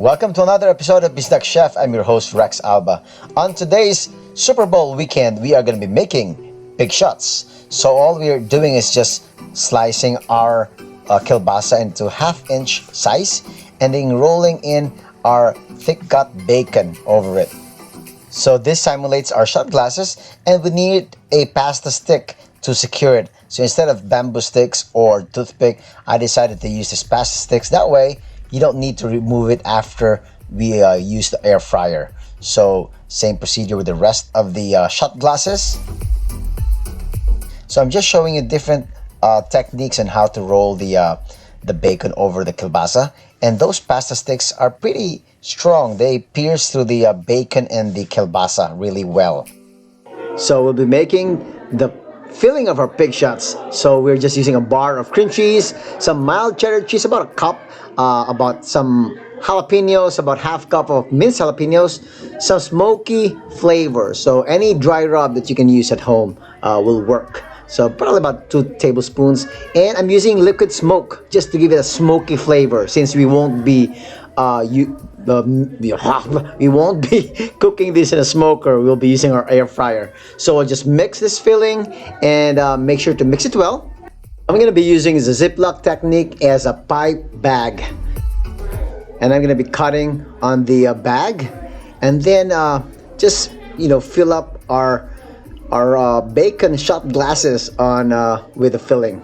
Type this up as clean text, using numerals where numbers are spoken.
Welcome to another episode of Bisdak Chef. I'm your host Rex Alba. On today's Super Bowl weekend, we are going to be making big shots. So all we are doing is just slicing our kielbasa into half-inch size and then rolling in our thick-cut bacon over it. So this simulates our shot glasses, and we need a pasta stick to secure it. So instead of bamboo sticks or toothpick, I decided to use this pasta sticks. That way, you don't need to remove it after we use the air fryer. So same procedure with the rest of the shot glasses. So I'm just showing you different techniques on how to roll the bacon over the kielbasa. And those pasta sticks are pretty strong. They pierce through the bacon and the kielbasa really well. So we'll be making the filling of our pig shots. So we're just using a bar of cream cheese, some mild cheddar cheese, about a cup, about some jalapenos, about half cup of minced jalapenos, some smoky flavor. So any dry rub that you can use at home will work. So probably about 2 tablespoons. And I'm using liquid smoke just to give it a smoky flavor, since we won't be we won't be cooking this in a smoker. We'll be using our air fryer. So I'll just mix this filling and make sure to mix it well. I'm going to be using the Ziploc technique as a pipe bag, and I'm going to be cutting on the bag, and then just fill up our bacon shot glasses on with the filling.